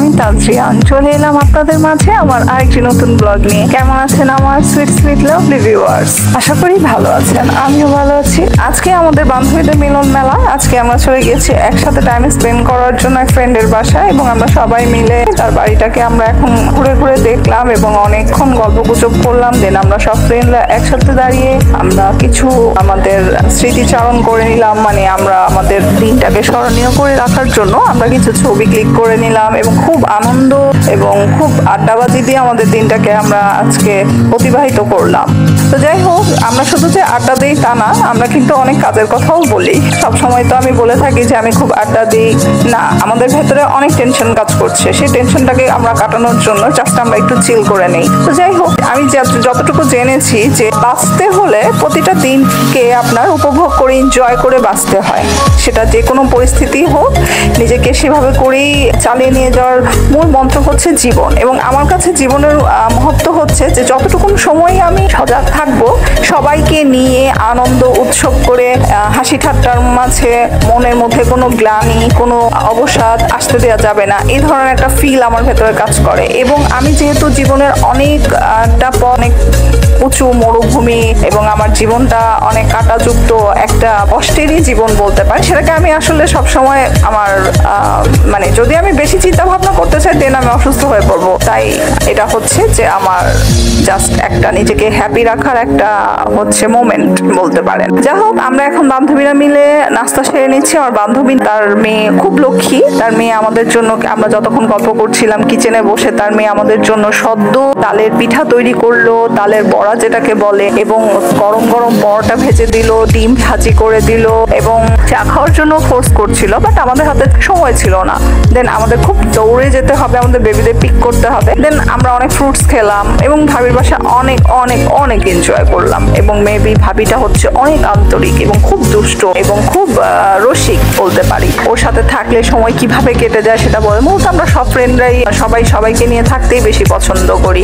আমি তাজরিয়ান চলে এলাম আপনাদের মাঝে আমার আরেকটি নতুন ব্লগ নিয়ে। কেমন আছেন আমার সুইট সুইট লাভলি ভিউয়ার্স? আশা করি ভালো আছেন, আমিও ভালো আছি। আজকে আমাদের বান্ধবীদের মিলন মেলা। আজকে আমরা চলে গেছি একসাথে টাইম স্পেন্ড করার জন্য এক ফ্রেন্ডের বাসায়, এবং আমরা সবাই মিলে তার বাড়িটাকে আমরা এখন ঘুরে ঘুরে দেখলাম এবং অনেকক্ষণ গল্প গুজব করলাম। দেন আমরা সব ফ্রেন্ডরা একসাথে দাঁড়িয়ে আমরা কিছু আমাদের স্মৃতিচারণ করে নিলাম, মানে আমরা আমাদের দিনটাকে স্মরণীয় করে রাখার জন্য আমরা কিছু ছবি ক্লিক করে নিলাম এবং খুব আনন্দ এবং খুব আড্ডাবাজি দিয়ে আমাদের দিনটাকে আমরা আজকে অতিবাহিত করলাম। তো যাই হোক, আমরা শুধু যে আড্ডা দিই তা না, আমরা কিন্তু অনেক কাজের কথাও বলি। সব সময় তো আমি বলে থাকি যে আমি খুব আড্ডা দিই না, আমাদের ভেতরে অনেক টেনশন কাজ করছে, সেই টেনশনটাকে আমরা কাটানোর জন্য জাস্ট আমরা একটু চিল করে নেই। তো যাই হোক, আমি যতটুকু জেনেছি যে বাঁচতে হলে প্রতিটা দিনকে আপনার উপভোগ করে এনজয় করে বাঁচতে হয়, সেটা যে কোনো পরিস্থিতি হোক নিজেকে সেভাবে করেই চালিয়ে নিয়ে যাওয়ার মূল মন্ত্র হচ্ছে জীবন। এবং আমার কাছে জীবনের মহত্ব হচ্ছে যে যতটুকু সময় আমি সজাগ থাকবো, সবাইকে নিয়ে আনন্দ উৎসব করে হাসি ঠাট্টার মাঝে মনের মধ্যে কোনো গ্লানি কোনো অবসাদ আসতে দেওয়া যাবে না, এই ধরনের একটা ফিল আমার ভেতরে কাজ করে। এবং আমি যেহেতু জীবনের অনেকটা অনেক উঁচু মরুভূমি এবং আমার জীবনটা অনেক কাঁটাযুক্ত একটা কষ্টেরই জীবন বলতে পারি, সেটাকে আমি আসলে সবসময় আমার মানে যদি আমি বেশি চিন্তা ভাবনা করতে চাই দেন আমি অসুস্থ হয়ে পড়বো। তাই এটা হচ্ছে যে আমার জাস্ট একটা নিজেকে হ্যাপি রাখার একটা হচ্ছে মোমেন্ট বলতে পারেন। যাই হোক, আমরা এখন বান্ধবীরা মিলে নাস্তা সেরে নিচ্ছি। আমার বান্ধবী, তার মেয়ে খুব লক্ষ্মী, তার মেয়ে আমাদের জন্য, আমরা যতক্ষণ গল্প করছিলাম কিচেনে বসে, তার মেয়ে আমাদের জন্য সদ্য তালের পিঠা তৈরি করলো, তালের বড়া যেটাকে বলে, এবং গরম গরম পরোটা ভেজে দিল, ডিম ভাজি করে দিল এবং চা খাওয়ার জন্য ফোর্স করছিল, বাট আমাদের হাতে সময় ছিল না। দেন আমাদের খুব দৌড়ে যেতে হবে, আমাদের বেবিদের পিক করতে হবে। দেন আমরা অনেক ফ্রুটস খেলাম এবং ভাবির বাসা অনেক অনেক অনেক এনজয় করলাম। এবং মেবি ভাবিটা হচ্ছে অনেক আন্তরিক এবং খুব দুষ্ট এবং খুব রসিক বলতে পারি। ওর সাথে থাকলে সময় কিভাবে কেটে যায় সেটা বলে। মূলত আমরা সব ফ্রেন্ডরাই সবাইকে নিয়ে থাকতেই বেশি পছন্দ করি।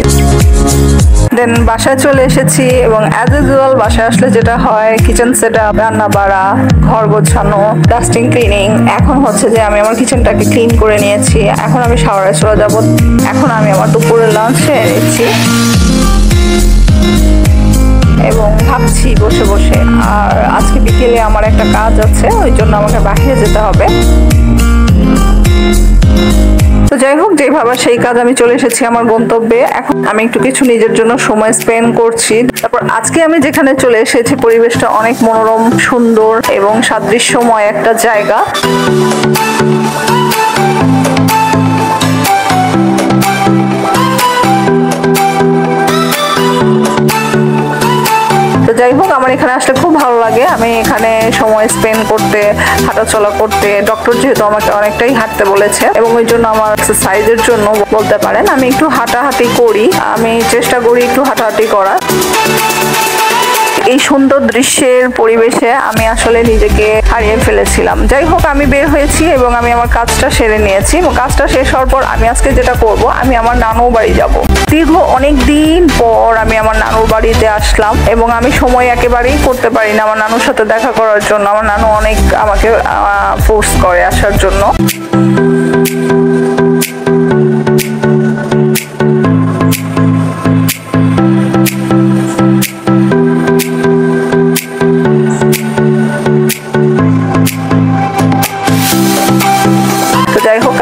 দেন বাসায় চলে এসেছি এবং অ্যাজ ইউজুয়াল বাসায় আসলে যেটা হয়, কিচেন সেট আপ, রান্না বাড়া, ঘর গোছানো, ডাস্টিং, ক্লিনিং। এখন হচ্ছে যে আমি আমার কিচেনটাকে ক্লিন করে নিয়েছি, এখন আমি শাওয়ারে চলে যাব। এখন আমি আমার দুপুরের লাঞ্চ সেরে নিচ্ছি এবং ভাবছি বসে বসে, আর আজকে বিকেলে আমার একটা কাজ আছে, ওই জন্য আমাকে বাইরে যেতে হবে। তো যাই হোক, যে ভাবা সেই কাজ, আমি চলে এসেছি আমার গন্তব্যে। এখন আমি একটু কিছু নিজের জন্য সময় স্পেন্ড করছি। তারপর আজকে আমি যেখানে চলে এসেছি, পরিবেশটা অনেক মনোরম, সুন্দর এবং সাদৃশ্যময় একটা জায়গা। যাই হোক, আমার এখানে আসলে খুব ভালো লাগে। আমি এখানে সময় স্পেন্ড করতে, হাঁটাচলা করতে, ডক্টর যেহেতু আমাকে অনেকটাই হাঁটতে বলেছে এবং ওই জন্য আমার এক্সারসাইজের জন্য বলতে পারেন আমি একটু হাঁটাহাঁটি করি, আমি চেষ্টা করি একটু হাঁটাহাঁটি করার। এই সুন্দর দৃশ্যের পরিবেশে আমি আসলে নিজেকে হারিয়ে ফেলেছিলাম। যাই হোক, আমি বের হয়েছি এবং আমি আমার কাজটা সেরে নিয়েছি এবং কাজটা শেষ হওয়ার পর আমি আজকে যেটা করব, আমি আমার নানুর বাড়ি যাব। দীর্ঘ অনেক দিন পর আমি আমার নানুর বাড়িতে আসলাম এবং আমি সময় একেবারেই করতে পারি না আমার নানুর সাথে দেখা করার জন্য। আমার নানু অনেক আমাকে ফোর্স করে আসার জন্য।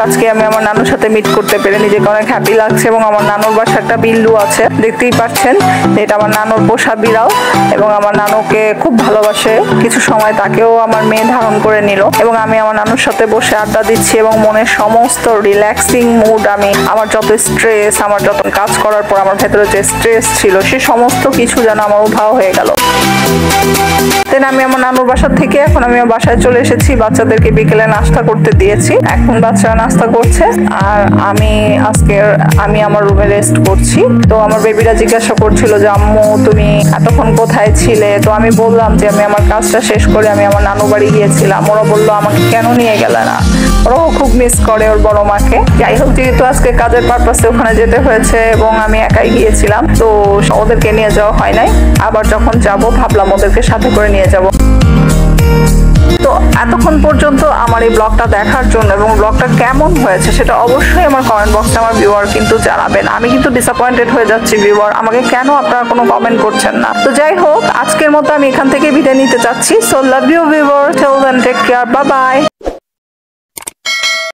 আজকে আমি আমার নানুর সাথে মিট করতে পেরে নিজেকে অনেক হ্যাপি লাগছে এবং আমার নানুর বাসায় একটা বিল্লু আছে, দেখতেই পাচ্ছেন। এটা আমার নানুর পোষা বিড়াল এবং আমার নানুকে খুব ভালোবাসে। কিছু সময় তাকেও আমার মেয়ে ধারণ করে নিল এবং আমি আমার নানুর সাথে বসে আড্ডা দিচ্ছি এবং মনের সমস্ত রিল্যাক্সিং মুড, আমি আমার যত স্ট্রেস, আমার যত কাজ করার পর আমার ভেতরে যে স্ট্রেস ছিল সে সমস্ত কিছু যেন আমার উধাও হয়ে গেল। দেন আমি আমার নানুর বাসা থেকে এখন আমি আমার বাসায় চলে এসেছি। বাচ্চাদেরকে বিকেলে নাস্তা করতে দিয়েছি, এখন বাচ্চারা নাস্তা করছে আর আমি আমার রুমে রেস্ট করছি। তো আমার বেবিরা জিজ্ঞাসা করছিল যে আম্মু তুমি এতক্ষণ কোথায় ছিলে? তো আমি বললাম যে আমি আমার কাজটা শেষ করে আমি আমার নানু বাড়ি গিয়েছিলাম। ওরা বললো আমাকে কেন নিয়ে গেলে না, ওরাও খুব মিস করে ওর বড় মাকে। যাই হোক, যেহেতু আজকে কাজের পারপাসে ওখানে যেতে হয়েছে এবং আমি একাই গিয়েছিলাম, তো ওদেরকে নিয়ে যাওয়া হয় নাই। আবার যখন যাব ভাবলাম ওদেরকে সাথে করে নিয়ে যাব। তো এতক্ষণ পর্যন্ত আমার এই ব্লগটা দেখার জন্য এবং ব্লগটা কেমন হয়েছে সেটা অবশ্যই আমার কমেন্ট বক্সে আমার ভিউয়ার কিন্তু জানাবেন। আমি কিন্তু ডিসঅ্যাপয়েন্টেড হয়ে যাচ্ছি ভিউয়ার, আমাকে কেন আপনারা কোনো কমেন্ট করছেন না। তো যাই হোক, আজকের মতো আমি এখান থেকে বিদায় নিতে চাচ্ছি। So love you viewer, till then take care, bye by.